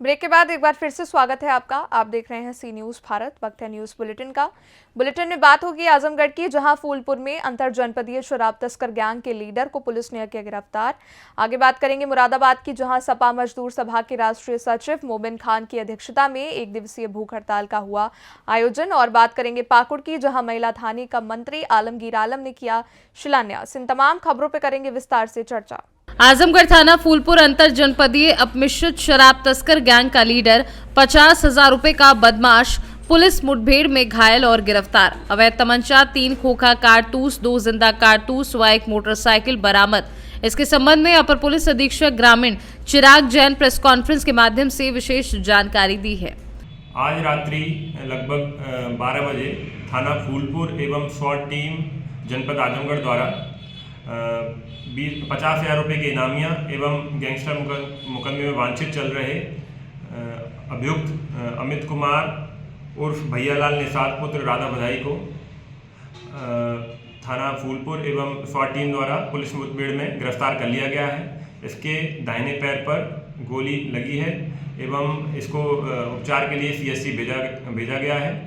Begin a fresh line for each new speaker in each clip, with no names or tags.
Break के बाद एक बार फिर से स्वागत है आपका। आप देख रहे हैं सी न्यूज़ भारत। वक्त है न्यूज़ बुलेटिन का। बुलेटिन में बात होगी आजमगढ़ की, जहां फूलपुर में अंतर जनपदीय शराब तस्कर गैंग के लीडर को पुलिस ने किया गिरफ्तार। आगे बात करेंगे मुरादाबाद की, जहां सपा मजदूर सभा के राष्ट्रीय सचिव मोमिन खान की अध्यक्षता में 1 दिवसीय भूख हड़ताल का हुआ आयोजन। और बात करेंगे पाकुड़ की, जहां महिला थाने का मंत्री आलमगीर आलम ने किया शिलान्यास। इन तमाम खबरों पर करेंगे विस्तार से चर्चा।
आजमगढ़ थाना फूलपुर अंतर जनपदीय अपमिश्रित शराब तस्कर गैंग का लीडर 50,000 रुपए का बदमाश पुलिस मुठभेड़ में घायल और गिरफ्तार। अवैध तमंचा, 3 खोखा कारतूस, 2 जिंदा कारतूस व 1 मोटरसाइकिल बरामद। इसके संबंध में अपर पुलिस अधीक्षक ग्रामीण चिराग जैन प्रेस कॉन्फ्रेंस के माध्यम से विशेष जानकारी दी है।
आज रात्रि लगभग 12 बजे थाना फूलपुर एवं स्वाट टीम जनपद आजमगढ़ द्वारा 50,000 रुपये के इनामिया एवं गैंगस्टर मुकदमे में वांछित चल रहे अभियुक्त अमित कुमार उर्फ भैयालाल निषाद पुत्र राधा बधाई को थाना फूलपुर एवं स्वाट टीम द्वारा पुलिस मुठभेड़ में गिरफ्तार कर लिया गया है। इसके दाहिने पैर पर गोली लगी है एवं इसको उपचार के लिए CSC भेजा गया है।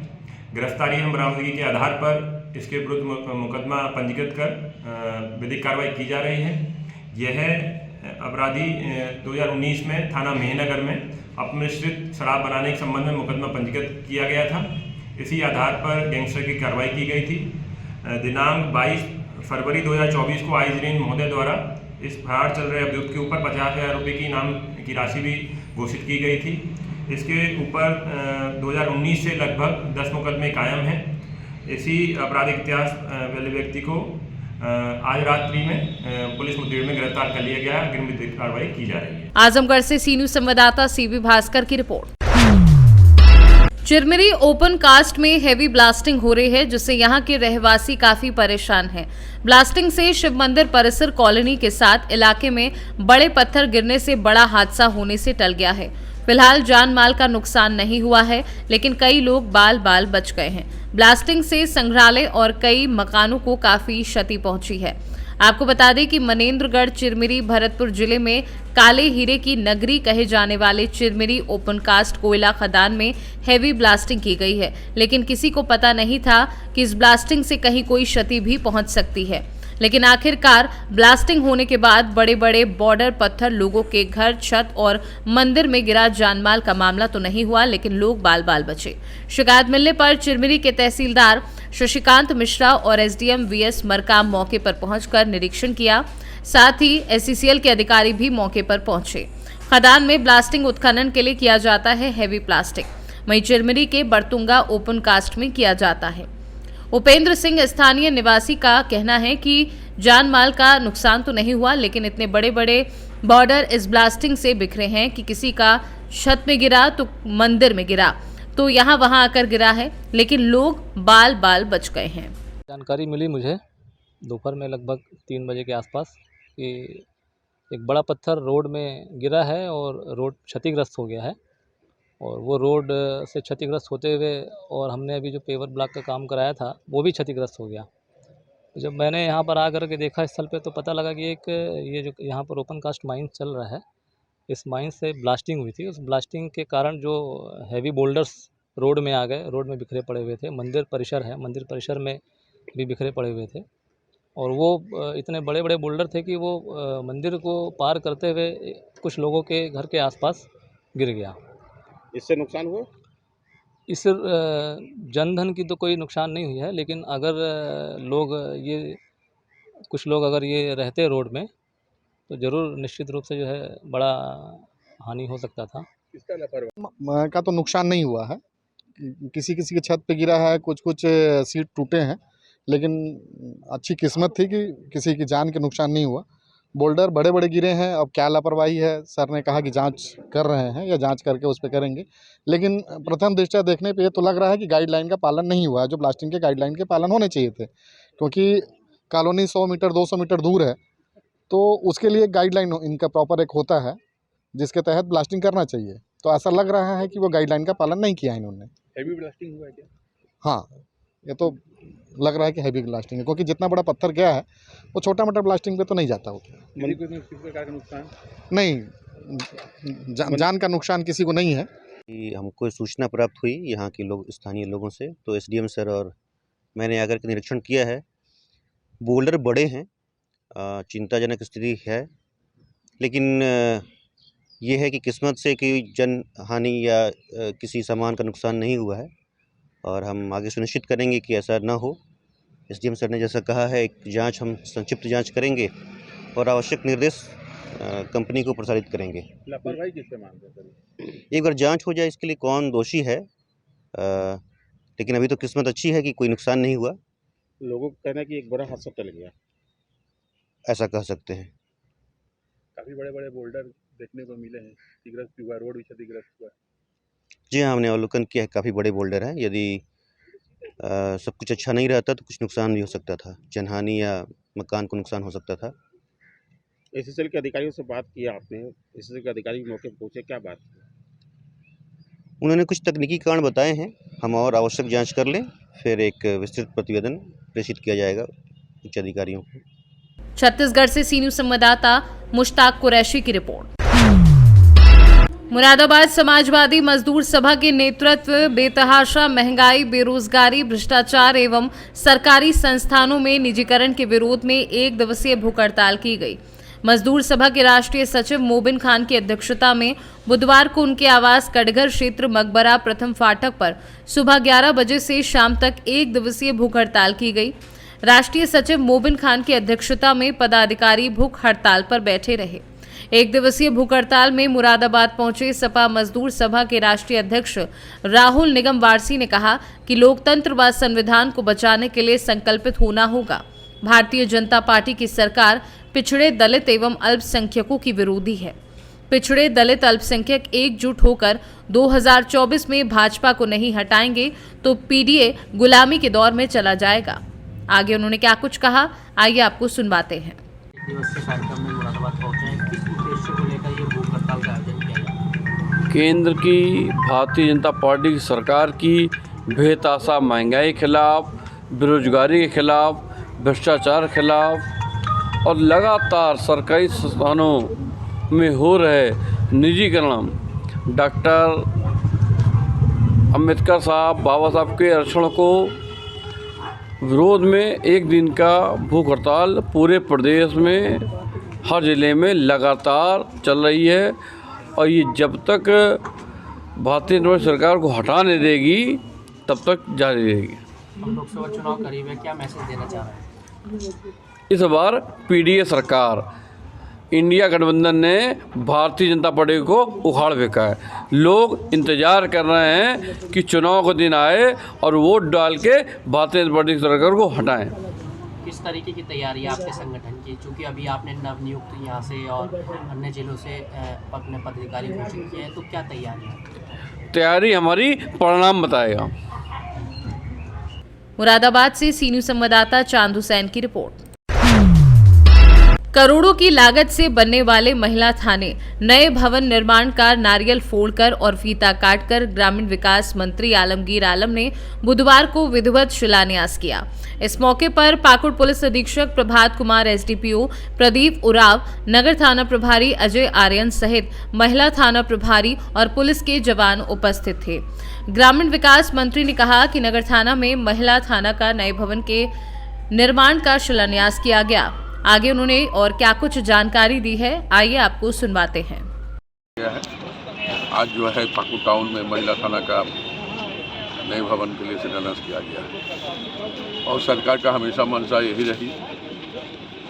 गिरफ्तारी एवं बरामदगी के आधार पर इसके विरुद्ध मुकदमा पंजीकृत कर विधिक कार्रवाई की जा रही है। यह अपराधी 2019 में थाना मेहनगर में अपमिश्रित शराब बनाने के संबंध में मुकदमा पंजीकृत किया गया था। इसी आधार पर गैंगस्टर की कार्रवाई की गई थी। दिनांक 22 फरवरी 2024 को आइजरीन महोदय द्वारा इस फरार चल रहे अभियुक्त के ऊपर 50,000 रुपये की इनाम की राशि भी घोषित की गई थी। इसके ऊपर 2019 से लगभग 10 मुकदमे कायम हैं। इसी आपराधिक इतिहास वाले व्यक्ति को आज रात्रि में पुलिस मुठभेड़ में गिरफ्तार कर लिया गया। अग्रिम विधिक कार्रवाई की जा रही है।
आजमगढ़ से सी न्यूज़ संवाददाता CV भास्कर की रिपोर्ट। चिरमिरी ओपन कास्ट में हेवी ब्लास्टिंग हो रही है, जिससे यहां के रहवासी काफी परेशान हैं। ब्लास्टिंग से शिव मंदिर परिसर कॉलोनी के साथ इलाके में बड़े पत्थर गिरने से बड़ा हादसा होने से टल गया है। फिलहाल जान माल का नुकसान नहीं हुआ है, लेकिन कई लोग बाल बाल बच गए हैं। ब्लास्टिंग से संग्रहालय और कई मकानों को काफी क्षति पहुंची है। आपको बता दें कि मनेंद्रगढ़ चिरमिरी भरतपुर जिले में काले हीरे की नगरी कहे जाने वाले चिरमिरी ओपन कास्ट कोयला खदान में हेवी ब्लास्टिंग की गई है, लेकिन किसी को पता नहीं था कि इस ब्लास्टिंग से कहीं कोई क्षति भी पहुंच सकती है। लेकिन आखिरकार ब्लास्टिंग होने के बाद बड़े बड़े बॉर्डर पत्थर लोगों के घर, छत और मंदिर में गिरा। जानमाल का मामला तो नहीं हुआ, लेकिन लोग बाल बाल बचे। शिकायत मिलने पर चिरमिरी के तहसीलदार शशिकांत मिश्रा और SDM VS मरकाम मौके पर पहुंचकर निरीक्षण किया। साथ ही SCCL के अधिकारी भी मौके पर पहुंचे। खदान में ब्लास्टिंग उत्खनन के लिए किया जाता है हेवी प्लास्टिक, वहीं चिरमिरी के बरतुंगा ओपन कास्ट में किया जाता है। उपेंद्र सिंह स्थानीय निवासी का कहना है कि जान माल का नुकसान तो नहीं हुआ, लेकिन इतने बड़े बड़े बॉर्डर इस ब्लास्टिंग से बिखरे हैं कि किसी का छत में गिरा तो मंदिर में गिरा, तो यहाँ वहाँ आकर गिरा है, लेकिन लोग बाल बाल बच गए हैं।
जानकारी मिली मुझे दोपहर में लगभग 3 बजे के आसपास कि एक बड़ा पत्थर रोड में गिरा है और रोड क्षतिग्रस्त हो गया है। और वो रोड से क्षतिग्रस्त होते हुए और हमने अभी जो पेवर ब्लॉक का काम कराया था वो भी क्षतिग्रस्त हो गया। जब मैंने यहाँ पर आकर के देखा स्थल पे, तो पता लगा कि एक ये जो यहाँ पर ओपन कास्ट माइन चल रहा है, इस माइन से ब्लास्टिंग हुई थी। उस ब्लास्टिंग के कारण जो हैवी बोल्डर्स रोड में आ गए, रोड में बिखरे पड़े हुए थे। मंदिर परिसर है, मंदिर परिसर में भी बिखरे पड़े हुए थे और वो इतने बड़े बड़े बोल्डर थे कि वो मंदिर को पार करते हुए कुछ लोगों के घर के आसपास गिर गया।
इससे नुकसान हुआ?
इससे जनधन की तो कोई नुकसान नहीं हुई है, लेकिन अगर कुछ लोग अगर ये रहते रोड में तो ज़रूर निश्चित रूप से जो है बड़ा हानि हो सकता था।
इसका लापरवाही का तो नुकसान नहीं हुआ है, किसी किसी की छत पे गिरा है, कुछ सीट टूटे हैं, लेकिन अच्छी किस्मत थी कि किसी की जान के नुकसान नहीं हुआ। बोल्डर बड़े बड़े गिरे हैं। अब क्या लापरवाही है, सर ने कहा कि जांच कर रहे हैं या जांच करके उस पर करेंगे, लेकिन प्रथम दृष्टया देखने पे ये तो लग रहा है कि गाइडलाइन का पालन नहीं हुआ है, जो ब्लास्टिंग के गाइडलाइन के पालन होने चाहिए थे। क्योंकि कॉलोनी 100 मीटर 200 मीटर दूर है, तो उसके लिए गाइडलाइन इनका प्रॉपर एक होता है जिसके तहत ब्लास्टिंग करना चाहिए। तो ऐसा लग रहा है कि वो गाइडलाइन का पालन नहीं किया इन्होंने।
हेवी ब्लास्टिंग हुआ है क्या?
हाँ, ये तो लग रहा है कि हैवी ब्लास्टिंग है, क्योंकि जितना बड़ा पत्थर गया है वो छोटा मोटा ब्लास्टिंग पे तो नहीं जाता होता।
किसी प्रकार का नुकसान
नहीं, जान का नुकसान किसी को नहीं है।
कि हमको सूचना प्राप्त हुई यहाँ के लोग स्थानीय लोगों से, तो एसडीएम सर और मैंने आकर के निरीक्षण किया है। बोल्डर बड़े हैं, चिंताजनक स्थिति है, लेकिन ये है कि किस्मत से कि जन हानि या किसी सामान का नुकसान नहीं हुआ है और हम आगे सुनिश्चित करेंगे कि ऐसा ना हो। एसडीएम सर ने जैसा कहा है, एक जांच हम संक्षिप्त जांच करेंगे और आवश्यक निर्देश कंपनी को प्रसारित करेंगे।
लापरवाही किससे मानते हैं सर?
एक बार जांच हो जाए इसके लिए कौन दोषी है, लेकिन अभी तो किस्मत अच्छी है कि कोई नुकसान नहीं हुआ।
लोगों का कहना है कि एक बड़ा हादसा टल गया।
ऐसा कह सकते हैं।
काफी बड़े बड़े बोल्डर देखने को मिले हैं, क्षतिग्रस्त हुआ, रोड भी क्षतिग्रस्त हुआ।
जी हाँ, हमने अवलोकन किया है, काफ़ी बड़े बोल्डर हैं। यदि सब कुछ अच्छा नहीं रहता तो कुछ नुकसान भी हो सकता था, जनहानि या मकान को नुकसान हो सकता था।
एसएसएल के अधिकारियों से बात किया आपने? एसएसएल के अधिकारी मौके पर पहुंचे, क्या बात?
उन्होंने कुछ तकनीकी कारण बताए हैं, हम और आवश्यक जांच कर लें, फिर एक विस्तृत प्रतिवेदन प्रेषित किया जाएगा उच्च अधिकारियों को।
छत्तीसगढ़ से सी न्यूज संवाददाता मुश्ताक कुरैशी की रिपोर्ट। मुरादाबाद समाजवादी मजदूर सभा के नेतृत्व बेतहाशा महंगाई, बेरोजगारी, भ्रष्टाचार एवं सरकारी संस्थानों में निजीकरण के विरोध में 1 दिवसीय भूख हड़ताल की गई। मजदूर सभा के राष्ट्रीय सचिव मोबिन खान की अध्यक्षता में बुधवार को उनके आवास कटघर क्षेत्र मकबरा प्रथम फाटक पर सुबह 11 बजे से शाम तक 1 दिवसीय भूख हड़ताल की गई। राष्ट्रीय सचिव मोबिन खान की अध्यक्षता में पदाधिकारी भूख हड़ताल पर बैठे रहे। 1 दिवसीय भूख हड़ताल में मुरादाबाद पहुंचे सपा मजदूर सभा के राष्ट्रीय अध्यक्ष राहुल निगम वारसी ने कहा कि लोकतंत्र व संविधान को बचाने के लिए संकल्पित होना होगा। भारतीय जनता पार्टी की सरकार पिछड़े, दलित एवं अल्पसंख्यकों की विरोधी है। पिछड़े, दलित, अल्पसंख्यक एकजुट होकर 2024 में भाजपा को नहीं हटाएंगे तो पीडीए गुलामी के दौर में चला जाएगा। आगे उन्होंने क्या कुछ कहा, आइए आपको सुनवाते हैं।
दिवसीय कार्यक्रम में मुरादाबाद पहुंचे हैं, किस उद्देश्य को लेकर ये भूख हड़ताल का आयोजन किया गया?
केंद्र की भारतीय जनता पार्टी की सरकार की बेतहाशा महंगाई के खिलाफ, बेरोजगारी के खिलाफ, भ्रष्टाचार के खिलाफ और लगातार सरकारी संस्थानों में हो रहे निजीकरण, डॉक्टर अम्बेडकर साहब, बाबा साहब के आरक्षण को विरोध में 1 दिन का भूख हड़ताल पूरे प्रदेश में हर ज़िले में लगातार चल रही है और ये जब तक भारतीय जनता पार्टी सरकार को हटा नहीं देगी तब तक जारी रहेगी।
हम लोकसभा चुनाव करीब है, क्या मैसेज देना चाह रहे हैं?
इस बार पीडीए सरकार, इंडिया गठबंधन ने भारतीय जनता पार्टी को उखाड़ फेंका है। लोग इंतजार कर रहे हैं कि चुनाव का दिन आए और वोट डाल के भारतीय जनता पार्टी की सरकार को हटाएं।
किस तरीके की तैयारी है आपके संगठन की, चूँकि अभी आपने नवनियुक्त यहाँ से और अन्य जिलों से अपने पदाधिकारी घोषित किए हैं, तो क्या तैयारी है?
तैयारी हमारी परिणाम बताएगा।
मुरादाबाद से सी न्यूज संवाददाता चांद हुसैन की रिपोर्ट। करोड़ों की लागत से बनने वाले महिला थाने नए भवन निर्माण का नारियल फोड़कर और फीता काटकर ग्रामीण विकास मंत्री आलमगीर आलम ने बुधवार को विधिवत शिलान्यास किया। इस मौके पर पाकुड़ पुलिस अधीक्षक प्रभात कुमार, एसडीपीओ प्रदीप उराव, नगर थाना प्रभारी अजय आर्यन सहित महिला थाना प्रभारी और पुलिस के जवान उपस्थित थे। ग्रामीण विकास मंत्री ने कहा कि नगर थाना में महिला थाना का नए भवन के निर्माण का शिलान्यास किया गया। आगे उन्होंने और क्या कुछ जानकारी दी है, आइए आपको सुनवाते हैं।
आज जो है पाकुड़ टाउन में महिला थाना का नए भवन के लिए शिलान्यास किया गया है और सरकार का हमेशा मंशा यही रही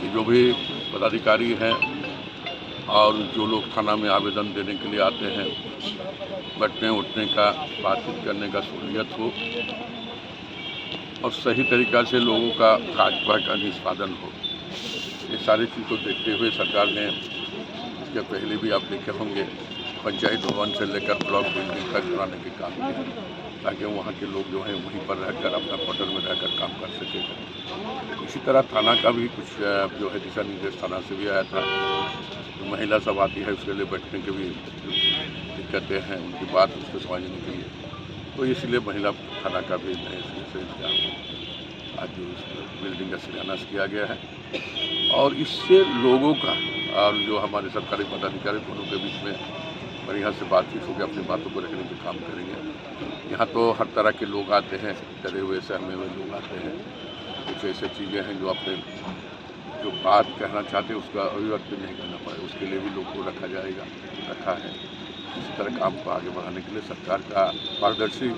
कि जो भी पदाधिकारी हैं और जो लोग थाना में आवेदन देने के लिए आते हैं, बैठने उठने का, बातचीत करने का सहूलियत हो और सही तरीक़ा से लोगों का कार्यभार का निष्पादन हो। ये सारी चीज़ को देखते हुए सरकार ने इसके पहले भी आप देखे होंगे पंचायत भवन से लेकर ब्लॉक बिल्डिंग तक बनाने के काम किए ताकि वहाँ के लोग जो हैं वहीं पर रहकर अपना क्वार्टर में रहकर काम कर सके। इसी तरह थाना का भी कुछ जो है दिशा निर्देश थाना से भी आया था। तो महिला सब आती है उसके लिए बैठने के भी दिक्कतें हैं, उनकी बात उसको समझने के लिए, तो इसलिए महिला थाना का भी नए सिरे से आज जो बिल्डिंग का शिलान्यास किया गया है और इससे लोगों का और जो हमारे सरकारी पदाधिकारी दोनों के बीच में बढ़िया से बातचीत होकर अपनी बातों को रखने का काम करेंगे। यहाँ तो हर तरह के लोग आते हैं, डरे हुए सहमे हुए लोग आते हैं। कुछ ऐसी चीज़ें हैं जो अपने जो बात कहना चाहते हैं उसका अभिव्यक्ति नहीं करना पाए, उसके लिए भी लोग को रखा जाएगा, रखा है। इसी तरह काम को आगे बढ़ाने के लिए सरकार का पारदर्शी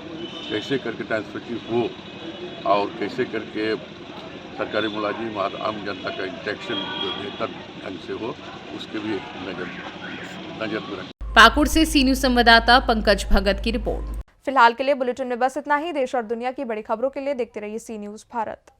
कैसे करके ट्रांसपेरेंसी हो और कैसे करके सरकारी मुलाजिम और आम जनता का इंटरेक्शन जो बेहतर ढंग से हो, उसके भी नजर में रखें।
पाकुड़ से सी न्यूज़ संवाददाता पंकज भगत की रिपोर्ट।
फिलहाल के लिए बुलेटिन में बस इतना ही। देश और दुनिया की बड़ी खबरों के लिए देखते रहिए सी न्यूज़ भारत।